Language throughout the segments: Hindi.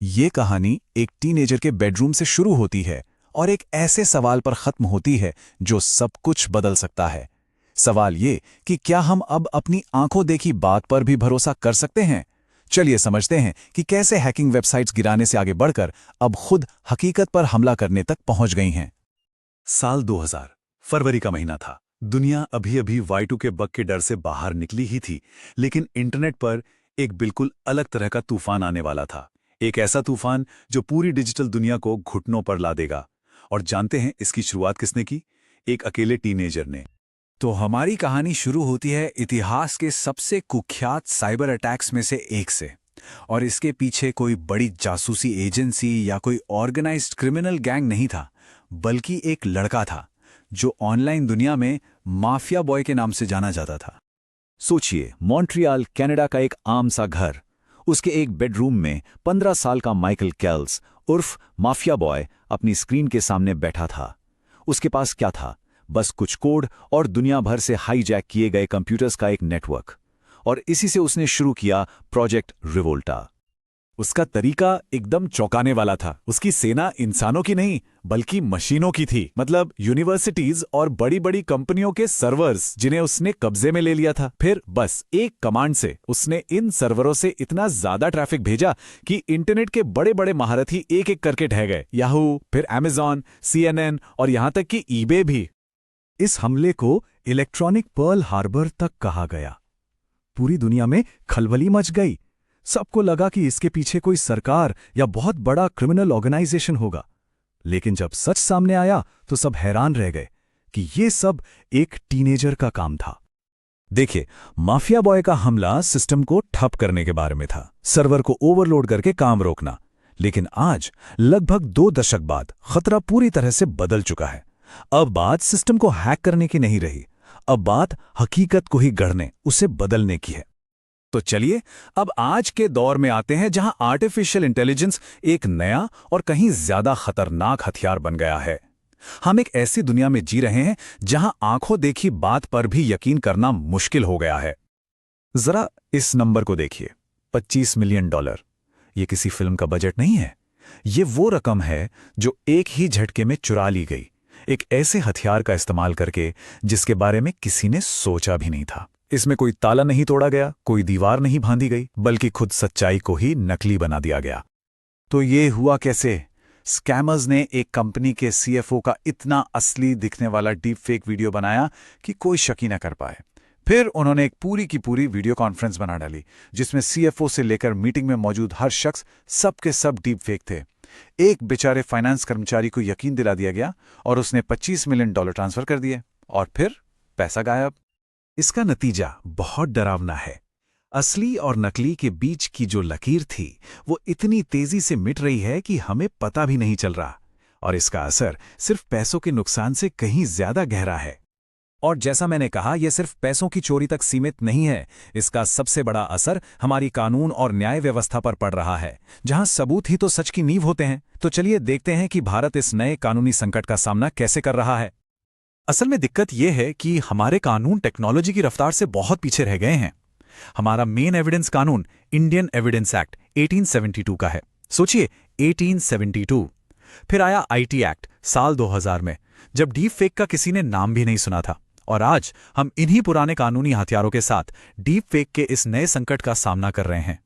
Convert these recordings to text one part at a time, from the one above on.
ये कहानी एक टीनेजर के बेडरूम से शुरू होती है और एक ऐसे सवाल पर खत्म होती है जो सब कुछ बदल सकता है। सवाल ये कि क्या हम अब अपनी आंखों देखी बात पर भी भरोसा कर सकते हैं? चलिए समझते हैं कि कैसे हैकिंग वेबसाइट्स गिराने से आगे बढ़कर अब खुद हकीकत पर हमला करने तक पहुंच गई हैं। साल 2000 फरवरी का महीना था। दुनिया अभी-अभी Y2 के बग के डर से बाहर निकली ही थी, लेकिन इंटरनेट पर एक बिल्कुल अलग तरह का तूफान आने वाला था। एक ऐसा तूफान जो पूरी डिजिटल दुनिया को घुटनों पर ला देगा। और जानते हैं इसकी शुरुआत किसने की? एक अकेले टीनेजर ने। तो हमारी कहानी शुरू होती है इतिहास के सबसे कुख्यात साइबर अटैक्स में से एक से। और इसके पीछे कोई बड़ी जासूसी एजेंसी या कोई ऑर्गेनाइज्ड क्रिमिनल गैंग नहीं था, बल्कि एक लड़का था जो ऑनलाइन दुनिया में माफिया बॉय के नाम से जाना जाता था। सोचिए, मॉन्ट्रियल कनाडा का एक आम सा घर, उसके एक बेडरूम में 15 साल का माइकल केल्स उर्फ माफिया बॉय अपनी स्क्रीन के सामने बैठा था। उसके पास क्या था? बस कुछ कोड और दुनिया भर से हाईजैक किए गए कंप्यूटर्स का एक नेटवर्क। और इसी से उसने शुरू किया प्रोजेक्ट रिवोल्टा। उसका तरीका एकदम चौंकाने वाला था। उसकी सेना इंसानों की नहीं बल्कि मशीनों की थी। मतलब यूनिवर्सिटीज और बड़ी बड़ी कंपनियों के सर्वर्स जिन्हें उसने कब्जे में ले लिया था। फिर बस एक कमांड से उसने इन सर्वरों से इतना ज्यादा ट्रैफिक भेजा कि इंटरनेट के बड़े बड़े महारथी एक एक करके ढह गए। याहू, फिर अमेजॉन, CNN और यहां तक कि ईबे भी। इस हमले को इलेक्ट्रॉनिक पर्ल हार्बर तक कहा गया। पूरी दुनिया में खलबली मच गई। सबको लगा कि इसके पीछे कोई सरकार या बहुत बड़ा क्रिमिनल ऑर्गेनाइजेशन होगा। लेकिन जब सच सामने आया तो सब हैरान रह गए कि ये सब एक टीनेजर का काम था। देखिए, माफिया बॉय का हमला सिस्टम को ठप करने के बारे में था, सर्वर को ओवरलोड करके काम रोकना। लेकिन आज लगभग 2 दशक बाद खतरा पूरी तरह से बदल चुका है। अब बात सिस्टम को हैक करने की नहीं रही, अब बात हकीकत को ही गढ़ने, उसे बदलने की है। तो चलिए अब आज के दौर में आते हैं जहां आर्टिफिशियल इंटेलिजेंस एक नया और कहीं ज्यादा खतरनाक हथियार बन गया है। हम एक ऐसी दुनिया में जी रहे हैं जहां आंखों देखी बात पर भी यकीन करना मुश्किल हो गया है। जरा इस नंबर को देखिए, $25 मिलियन। ये किसी फिल्म का बजट नहीं है। ये वो रकम है जो एक ही झटके में चुरा ली गई, एक ऐसे हथियार का इस्तेमाल करके जिसके बारे में किसी ने सोचा भी नहीं था। इसमें कोई ताला नहीं तोड़ा गया, कोई दीवार नहीं बांधी गई, बल्कि खुद सच्चाई को ही नकली बना दिया गया। तो ये हुआ कैसे? स्कैमर्स ने एक कंपनी के CFO का इतना असली दिखने वाला डीप फेक वीडियो बनाया कि कोई शक ही न कर पाए। फिर उन्होंने एक पूरी की पूरी वीडियो कॉन्फ्रेंस बना डाली जिसमें CFO से लेकर मीटिंग में मौजूद हर शख्स, सब के सब डीप फेक थे। एक बेचारे फाइनेंस कर्मचारी को यकीन दिला दिया गया और उसने $25 मिलियन ट्रांसफर कर दिए और फिर पैसा गायब। इसका नतीजा बहुत डरावना है। असली और नकली के बीच की जो लकीर थी वो इतनी तेजी से मिट रही है कि हमें पता भी नहीं चल रहा। और इसका असर सिर्फ पैसों के नुकसान से कहीं ज्यादा गहरा है। और जैसा मैंने कहा, यह सिर्फ पैसों की चोरी तक सीमित नहीं है। इसका सबसे बड़ा असर हमारी कानून और न्याय व्यवस्था पर पड़ रहा है, जहां सबूत ही तो सच की नींव होते हैं। तो चलिए देखते हैं कि भारत इस नए कानूनी संकट का सामना कैसे कर रहा है। असल में दिक्कत यह है कि हमारे कानून टेक्नोलॉजी की रफ्तार से बहुत पीछे रह गए हैं। हमारा मेन एविडेंस कानून इंडियन एविडेंस एक्ट 1872 का है। सोचिए, 1872। फिर आया IT एक्ट साल 2000 में, जब डीप फेक का किसी ने नाम भी नहीं सुना था। और आज हम इन्हीं पुराने कानूनी हथियारों के साथ डीप फेक के इस नए संकट का सामना कर रहे हैं।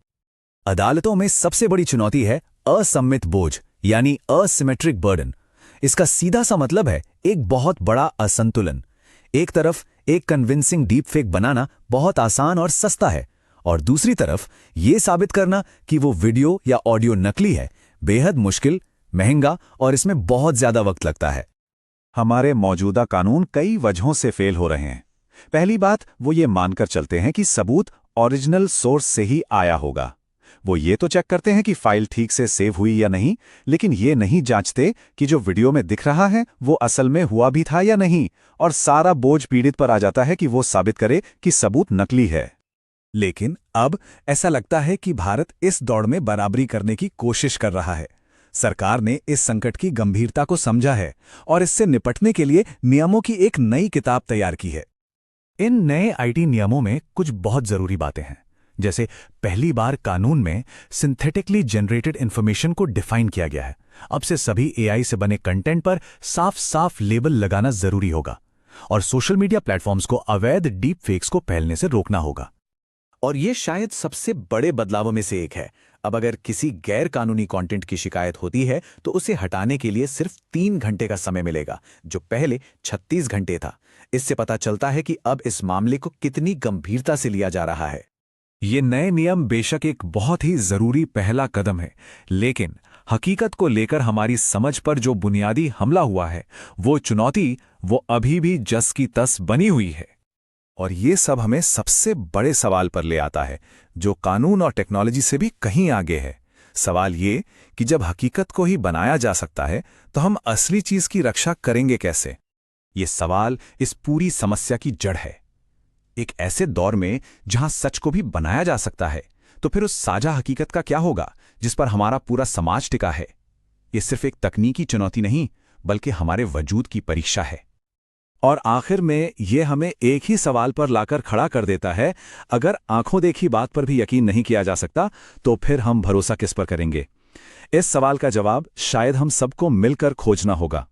अदालतों में सबसे बड़ी चुनौती है असम्मित बोझ, यानी असिमेट्रिक बर्डन। इसका सीधा सा मतलब है एक बहुत बड़ा असंतुलन। एक तरफ एक कन्विंसिंग डीप फेक बनाना बहुत आसान और सस्ता है, और दूसरी तरफ यह साबित करना कि वो वीडियो या ऑडियो नकली है बेहद मुश्किल, महंगा और इसमें बहुत ज्यादा वक्त लगता है। हमारे मौजूदा कानून कई वजहों से फेल हो रहे हैं। पहली बात, वो ये मानकर चलते हैं कि सबूत ओरिजिनल सोर्स से ही आया होगा। वो ये तो चेक करते हैं कि फाइल ठीक से सेव हुई या नहीं, लेकिन ये नहीं जांचते कि जो वीडियो में दिख रहा है वो असल में हुआ भी था या नहीं। और सारा बोझ पीड़ित पर आ जाता है कि वो साबित करे कि सबूत नकली है। लेकिन अब ऐसा लगता है कि भारत इस दौड़ में बराबरी करने की कोशिश कर रहा है। सरकार ने इस संकट की गंभीरता को समझा है और इससे निपटने के लिए नियमों की एक नई किताब तैयार की है। इन नए IT नियमों में कुछ बहुत जरूरी बातें हैं। जैसे पहली बार कानून में सिंथेटिकली जनरेटेड इंफॉर्मेशन को डिफाइन किया गया है। अब से सभी एआई से बने कंटेंट पर साफ साफ लेबल लगाना जरूरी होगा और सोशल मीडिया प्लेटफॉर्म्स को अवैध डीप फेक्स को फैलने से रोकना होगा। और ये शायद सबसे बड़े बदलावों में से एक है। अब अगर किसी गैर कानूनी कंटेंट की शिकायत होती है तो उसे हटाने के लिए सिर्फ 3 घंटे का समय मिलेगा, जो पहले 36 घंटे था। इससे पता चलता है कि अब इस मामले को कितनी गंभीरता से लिया जा रहा है। ये नए नियम बेशक एक बहुत ही जरूरी पहला कदम है, लेकिन हकीकत को लेकर हमारी समझ पर जो बुनियादी हमला हुआ है, वो चुनौती वो अभी भी जस की तस बनी हुई है। और ये सब हमें सबसे बड़े सवाल पर ले आता है, जो कानून और टेक्नोलॉजी से भी कहीं आगे है। सवाल ये कि जब हकीकत को ही बनाया जा सकता है तो हम असली चीज की रक्षा करेंगे कैसे? ये सवाल इस पूरी समस्या की जड़ है। एक ऐसे दौर में जहां सच को भी बनाया जा सकता है, तो फिर उस साझा हकीकत का क्या होगा जिस पर हमारा पूरा समाज टिका है? ये सिर्फ एक तकनीकी चुनौती नहीं, बल्कि हमारे वजूद की परीक्षा है। और आखिर में ये हमें एक ही सवाल पर लाकर खड़ा कर देता है, अगर आंखों देखी बात पर भी यकीन नहीं किया जा सकता, तो फिर हम भरोसा किस पर करेंगे? इस सवाल का जवाब शायद हम सबको मिलकर खोजना होगा।